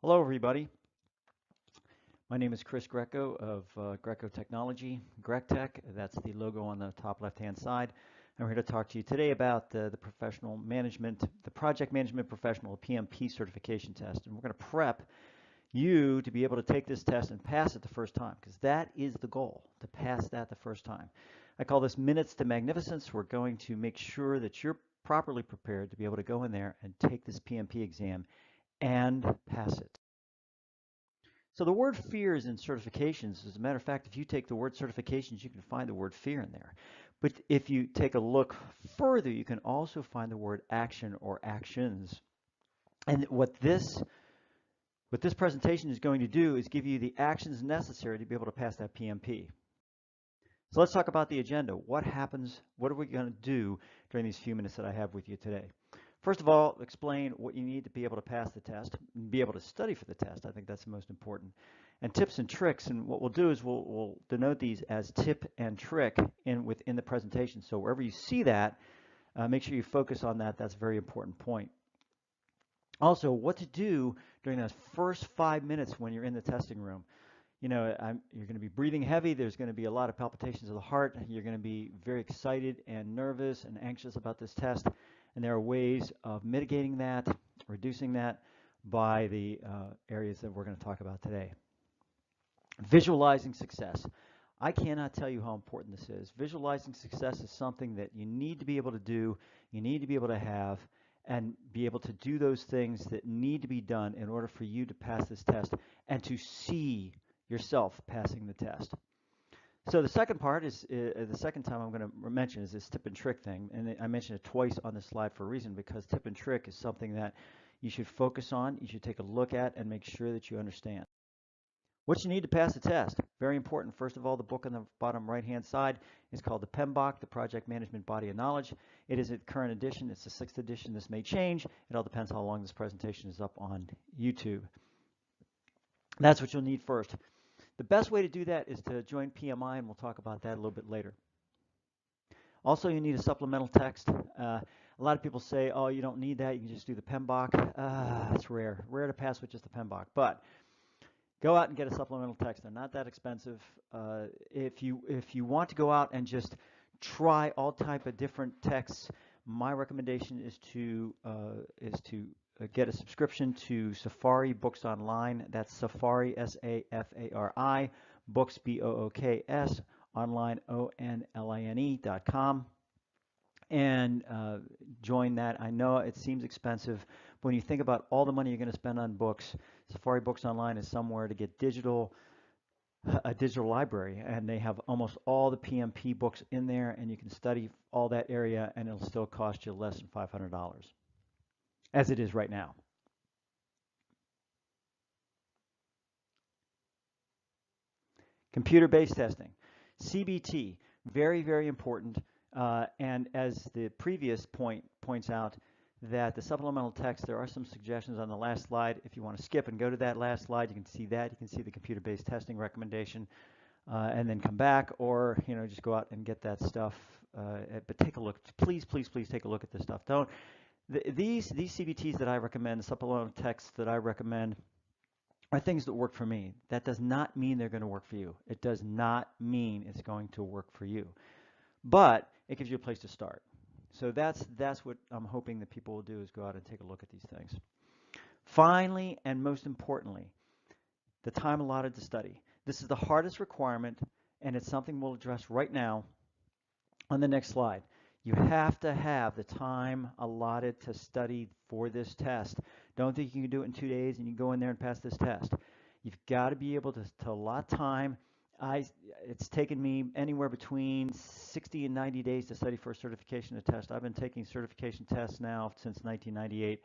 Hello, everybody. My name is Chris Greco of Greco Technology, GrecTech. That's the logo on the top left-hand side. I'm here to talk to you today about the professional management, the project management professional PMP certification test. And we're going to prep you to be able to take this test and pass it the first time, because that is the goal, to pass that the first time. I call this minutes to magnificence. We're going to make sure that you're properly prepared to be able to go in there and take this PMP exam and pass it. So the word fear is in certifications. As a matter of fact, if you take the word certifications, you can find the word fear in there. But if you take a look further, you can also find the word action or actions. And what this presentation is going to do is give you the actions necessary to be able to pass that PMP. So let's talk about the agenda. What happens? What are we going to do during these few minutes that I have with you today? First of all, explain what you need to be able to pass the test, and be able to study for the test. I think that's the most important. And tips and tricks, and what we'll do is we'll denote these as tip and trick within the presentation. So wherever you see that, make sure you focus on that. That's a very important point. Also, what to do during those first 5 minutes when you're in the testing room. You know, you're going to be breathing heavy. There's going to be a lot of palpitations of the heart. You're going to be very excited and nervous and anxious about this test. And there are ways of mitigating that, reducing that by the areas that we're going to talk about today. Visualizing success. I cannot tell you how important this is. Visualizing success is something that you need to be able to do, you need to be able to have, and be able to do those things that need to be done in order for you to pass this test and to see yourself passing the test. So the second part is, the second time I'm going to mention is this tip and trick thing. And I mentioned it twice on this slide for a reason, because tip and trick is something that you should focus on, you should take a look at, and make sure that you understand. What you need to pass the test, very important. First of all, the book on the bottom right-hand side is called the PMBOK, the Project Management Body of Knowledge. It is a current edition. It's the 6th edition. This may change. It all depends how long this presentation is up on YouTube. That's what you'll need first. The best way to do that is to join PMI, and we'll talk about that a little bit later. Also, you need a supplemental text. A lot of people say, oh, you don't need that. You can just do the PMBOK. It's rare to pass with just the PMBOK. But go out and get a supplemental text. They're not that expensive. If you want to go out and just try all type of different texts, my recommendation is to get a subscription to Safari Books Online. That's Safari, S-A-F-A-R-I, Books, B-O-O-K-S, online, O-N-L-I-N-E.com. And join that. I know it seems expensive, but when you think about all the money you're going to spend on books, Safari Books Online is somewhere to get a digital library, and they have almost all the PMP books in there, and you can study all that area, and it'll still cost you less than $500, as it is right now. Computer-based testing, CBT, very, very important. And as the previous point points out, that the supplemental text, there are some suggestions on the last slide. If you want to skip and go to that last slide, you can see that. You can see the computer-based testing recommendation, and then come back, or just go out and get that stuff. But take a look. Please, please, please take a look at this stuff. These CBTs that I recommend, the supplemental texts that I recommend, are things that work for me. That does not mean they're going to work for you. It does not mean it's going to work for you. But it gives you a place to start. So that's what I'm hoping that people will do, is go out and take a look at these things. Finally, and most importantly, the time allotted to study. This is the hardest requirement, and it's something we'll address right now on the next slide. You have to have the time allotted to study for this test. Don't think you can do it in 2 days and you can go in there and pass this test. You've got to be able to allot time. It's taken me anywhere between 60 and 90 days to study for a certification test. I've been taking certification tests now since 1998.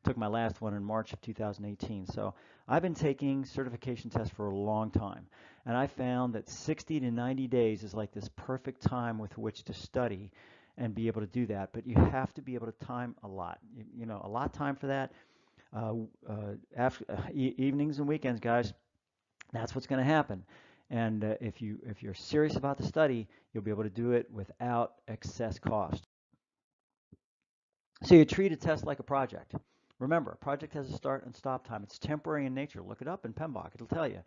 Took my last one in March of 2018. So I've been taking certification tests for a long time. And I found that 60 to 90 days is like this perfect time with which to study and be able to do that. But you have to be able to time a lot. A lot of time for that. Evenings and weekends, guys. That's what's going to happen. And if you're serious about the study, you'll be able to do it without excess cost. So you treat a test like a project. Remember, a project has a start and stop time. It's temporary in nature. Look it up in PMBOK. It'll tell you.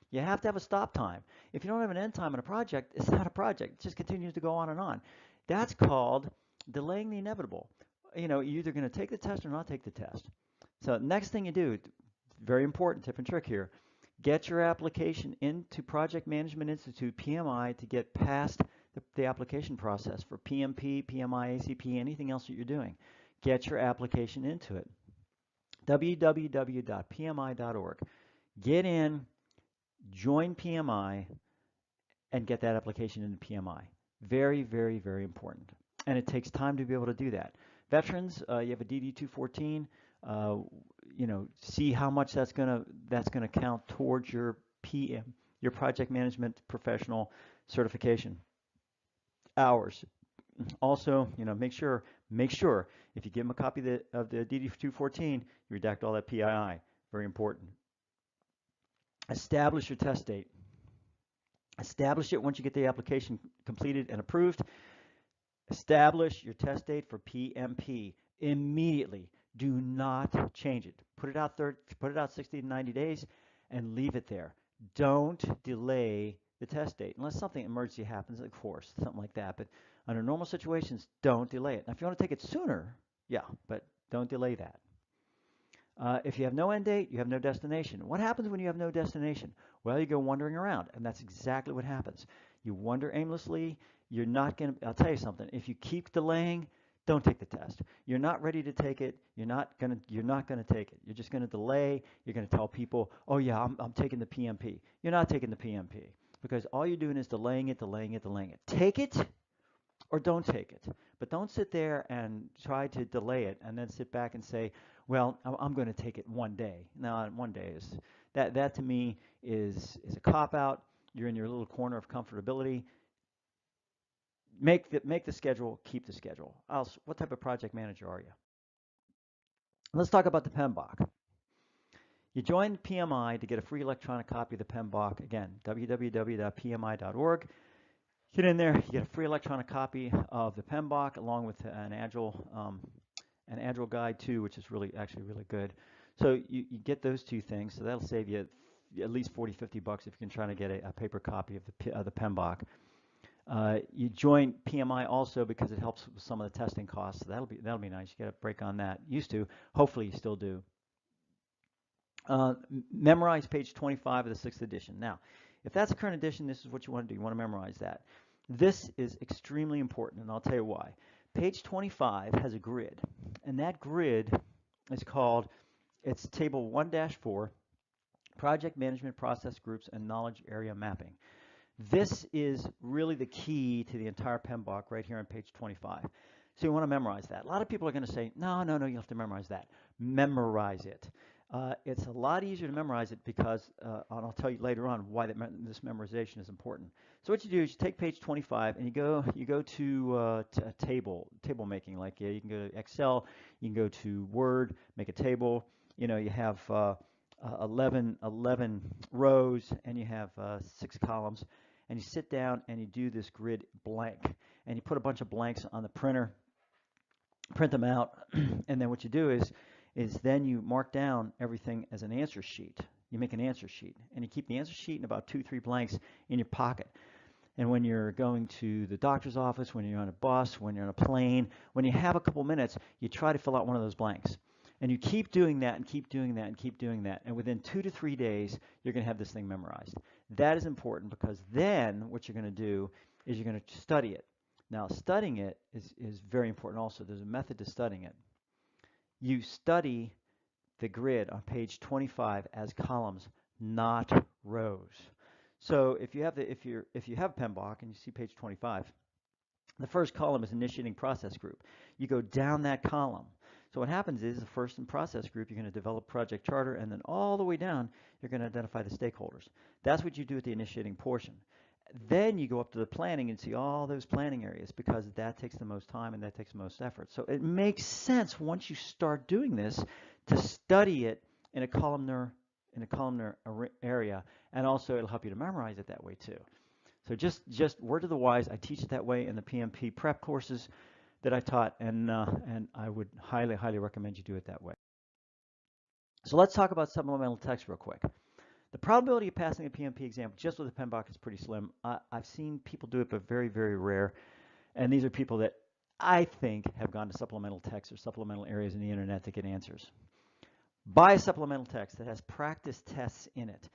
You have to have a stop time. If you don't have an end time in a project, it's not a project. It just continues to go on and on. That's called delaying the inevitable. You're either going to take the test or not take the test. So next thing you do, very important tip and trick here, get your application into Project Management Institute, PMI, to get past the application process for PMP, PMI, ACP, anything else that you're doing. Get your application into it. www.pmi.org. Get in, join PMI, and get that application into PMI. Very, very, very important. And it takes time to be able to do that. Veterans, you have a DD-214. See how much that's gonna count towards your your project management professional certification hours. Also, make sure if you give them a copy of the DD-214, you redact all that PII. Very important. Establish your test date. Establish it once you get the application completed and approved. Establish your test date for PMP immediately. Do not change it. Put it out 60 to 90 days and leave it there. Don't delay the test date unless something emergency happens, of course, something like that. But under normal situations, don't delay it. Now, if you want to take it sooner, yeah, but don't delay that. If you have no end date, you have no destination. What happens when you have no destination? Well, you go wandering around, and that's exactly what happens. You wander aimlessly. You're not going to, I'll tell you something, if you keep delaying, don't take the test. You're not ready to take it. You're not going to take it. You're just going to delay. You're going to tell people, oh yeah, I'm taking the PMP. You're not taking the PMP because all you're doing is delaying it. Take it or don't take it. But don't sit there and try to delay it and then sit back and say, well, I'm going to take it one day. No, one day is, that to me is a cop-out. You're in your little corner of comfortability. Make the schedule, keep the schedule. What type of project manager are you? Let's talk about the PMBOK. You join PMI to get a free electronic copy of the PMBOK. Again, www.pmi.org. Get in there, you get a free electronic copy of the PMBOK along with an Agile guide too, which is actually really good. So you get those two things, so that'll save you at least $40-50 if you can try to get a paper copy of the PMBOK. You join PMI also because it helps with some of the testing costs. So that'll be nice. You get a break on that. Used to. Hopefully you still do. Memorize page 25 of the 6th edition. Now, if that's a current edition, this is what you want to do. You want to memorize that. This is extremely important, and I'll tell you why. Page 25 has a grid, and that grid is called, it's table 1-4, Project Management Process Groups and Knowledge Area Mapping. This is really the key to the entire PMBOK right here on page 25. So you want to memorize that. A lot of people are going to say, no, you have to memorize that. Memorize it. It's a lot easier to memorize it because, and I'll tell you later on why this memorization is important. So what you do is you take page 25 and you go to table making. Like you can go to Excel, you can go to Word, make a table. You have 11 rows and you have 6 columns. And you sit down and you do this grid blank. And you put a bunch of blanks on the printer, print them out, and then what you do is then you mark down everything as an answer sheet. You make an answer sheet, and you keep the answer sheet and about 2-3 blanks in your pocket. And when you're going to the doctor's office, when you're on a bus, when you're on a plane, when you have a couple minutes, you try to fill out one of those blanks. And you keep doing that and keep doing that and keep doing that. And within 2 to 3 days, you're going to have this thing memorized. That is important because then what you're going to do is you're going to study it. Now, studying it is very important also. There's a method to studying it. You study the grid on page 25 as columns, not rows. So if you have PMBOK and you see page 25, the first column is initiating process group. You go down that column. So what happens is the first in process group, you're going to develop project charter, and then all the way down, you're going to identify the stakeholders. That's what you do at the initiating portion. Then you go up to the planning and see all those planning areas because that takes the most time and that takes the most effort. So it makes sense once you start doing this to study it in a columnar area, and also it'll help you to memorize it that way too. So just word to the wise, I teach it that way in the PMP prep courses that I taught, and I would highly recommend you do it that way. So let's talk about supplemental text real quick. The probability of passing a PMP exam just with a PMBOK is pretty slim. I've seen people do it, but very, very rare. And these are people that I think have gone to supplemental text or supplemental areas in the internet to get answers. Buy a supplemental text that has practice tests in it.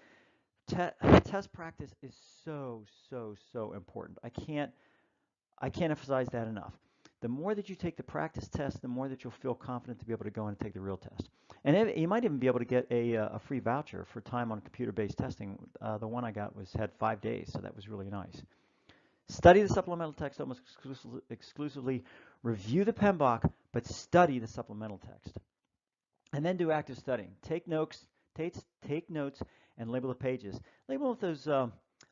Test practice is so, so, so important. I can't emphasize that enough. The more that you take the practice test, the more that you'll feel confident to be able to go and take the real test. And you might even be able to get a free voucher for time on computer-based testing. The one I got had 5 days, so that was really nice. Study the supplemental text almost exclusively. Review the PMBOK, but study the supplemental text. And then do active studying. Take notes, and label the pages. Label with those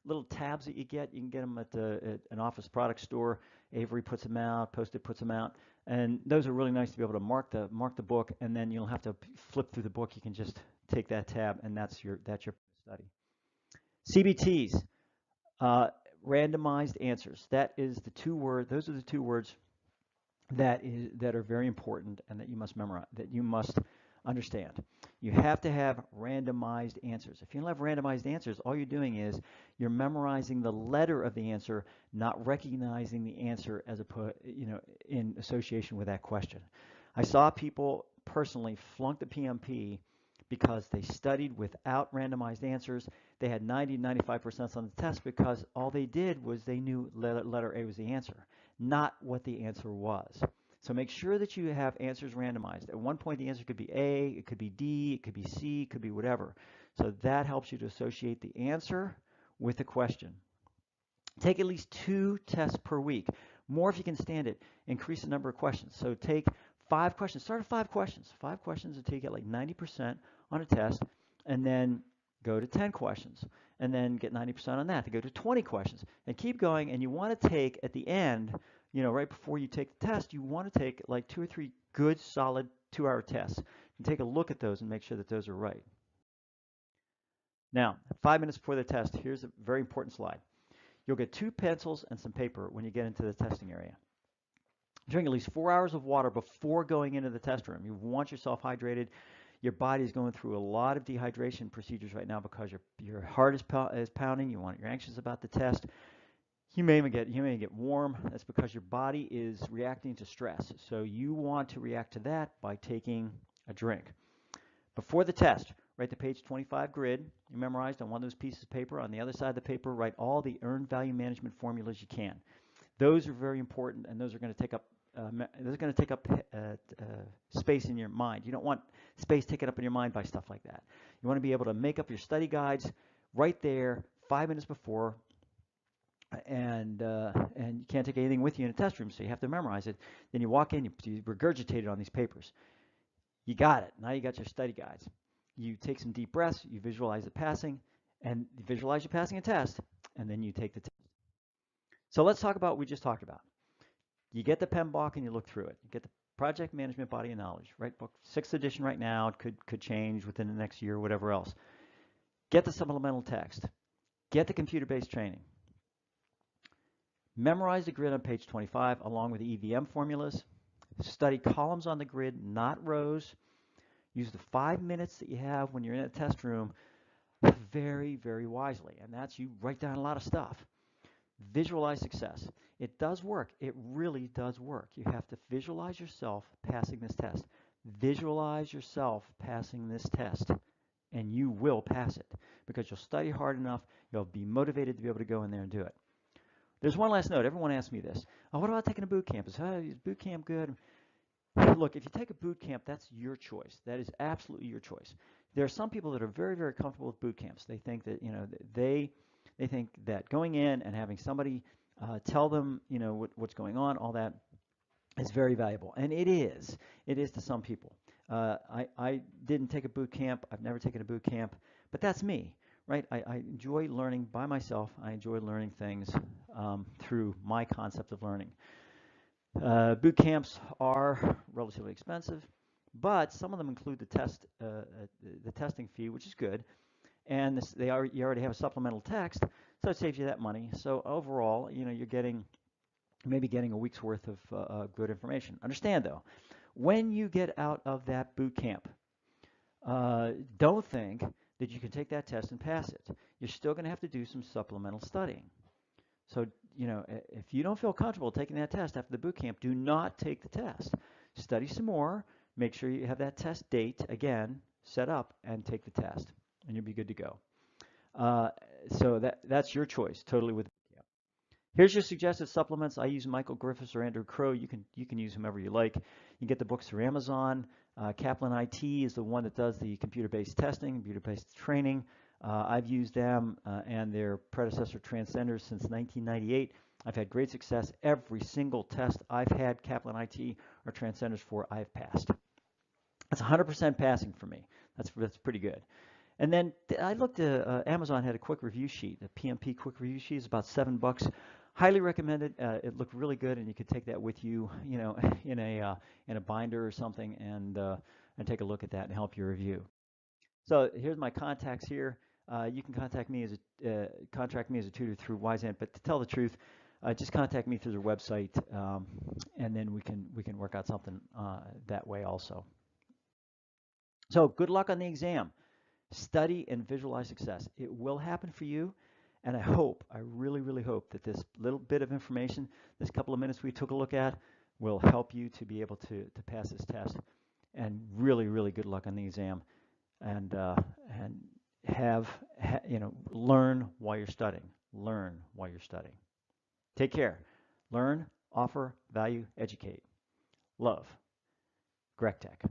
little tabs that you get. You can get them at an office product store. Avery puts them out. Post-it puts them out. And those are really nice to be able to mark the book, and then you don't have to flip through the book. You can just take that tab, and that's your study. CBTs, randomized answers. That is the those are the two words that are very important and that you must memorize, that you must understand. You have to have randomized answers. If you don't have randomized answers, all you're doing is you're memorizing the letter of the answer, not recognizing the answer as in association with that question. I saw people personally flunk the PMP because they studied without randomized answers. They had 90-95% on the test because all they did was they knew letter A was the answer, not what the answer was. So make sure that you have answers randomized. At one point, the answer could be A, it could be D, it could be C, it could be whatever. So that helps you to associate the answer with the question. Take at least 2 tests per week. More if you can stand it. Increase the number of questions. So take 5 questions. Start at 5 questions. 5 questions until you get like 90% on a test, and then go to 10 questions, and then get 90% on that. To go to 20 questions, and keep going. And you want to take at the end, right before you take the test, you want to take like 2 or 3 good, solid 2-hour tests and take a look at those and make sure that those are right. Now, 5 minutes before the test, here's a very important slide. You'll get 2 pencils and some paper when you get into the testing area. Drink at least 4 hours of water before going into the test room. You want yourself hydrated. Your body is going through a lot of dehydration procedures right now because your heart is pounding. You're anxious about the test. You may get warm. That's because your body is reacting to stress. So you want to react to that by taking a drink. Before the test, write the page 25 grid you memorized on one of those pieces of paper. On the other side of the paper, write all the earned value management formulas you can. Those are very important, and those are going to take up space in your mind. You don't want space taken up in your mind by stuff like that. You want to be able to make up your study guides right there 5 minutes before, and you can't take anything with you in a test room, so you have to memorize it. Then you walk in, you regurgitate it on these papers. You got it. Now you got your study guides. You take some deep breaths, you visualize it passing, and you visualize you passing a test, and then you take the test. So let's talk about what we just talked about. You get the PMBOK and you look through it. You get the Project Management Body of Knowledge, right? Book 6th edition right now. It could change within the next year, whatever else. Get the supplemental text. Get the computer-based training. Memorize the grid on page 25 along with the EVM formulas. Study columns on the grid, not rows. Use the 5 minutes that you have when you're in a test room very, very wisely. And that's you write down a lot of stuff. Visualize success. It does work. It really does work. You have to visualize yourself passing this test. Visualize yourself passing this test, and you will pass it because you'll study hard enough. You'll be motivated to be able to go in there and do it. There's one last note. Everyone asks me this. Oh, what about taking a boot camp? Is boot camp good? Look, if you take a boot camp, that's your choice. That is absolutely your choice. There are some people that are very, very comfortable with boot camps. They think that, they think that going in and having somebody tell them, what's going on, all that is very valuable. And it is. It is to some people. I didn't take a boot camp. I've never taken a boot camp. But that's me, right? I enjoy learning by myself. I enjoy learning things through my concept of learning. Boot camps are relatively expensive, but some of them include the testing fee, which is good. And you already have a supplemental text, so it saves you that money. So overall, you're maybe getting a week's worth of good information. Understand though, when you get out of that boot camp, don't think that you can take that test and pass it. You're still going to have to do some supplemental studying. So, if you don't feel comfortable taking that test after the boot camp, do not take the test. Study some more. Make sure you have that test date, again, set up, and take the test, and you'll be good to go. So that's your choice, totally with boot camp. Here's your suggested supplements. I use Michael Griffiths or Andrew Crow. You can use whomever you like. You can get the books through Amazon. Kaplan IT is the one that does the computer-based testing, computer-based training. I've used them and their predecessor Transcenders since 1998. I've had great success. Every single test I've had Kaplan IT or Transcenders for, I've passed. That's 100% passing for me. That's pretty good. And then I looked at Amazon had a quick review sheet. The PMP quick review sheet is about $7. Highly recommended. It looked really good, and you could take that with you, in a binder or something, and take a look at that and help your review. So here's my contacts here. You can contact me as a tutor through Wisant, but to tell the truth, just contact me through their website, and then we can work out something that way also. So good luck on the exam. Study and visualize success. It will happen for you, and I really, really hope that this little bit of information, this couple of minutes we took a look at, will help you to be able to pass this test. And really, really good luck on the exam, and learn while you're studying. Learn while you're studying. Take care. Learn, offer, value, educate. Love. GrecTech.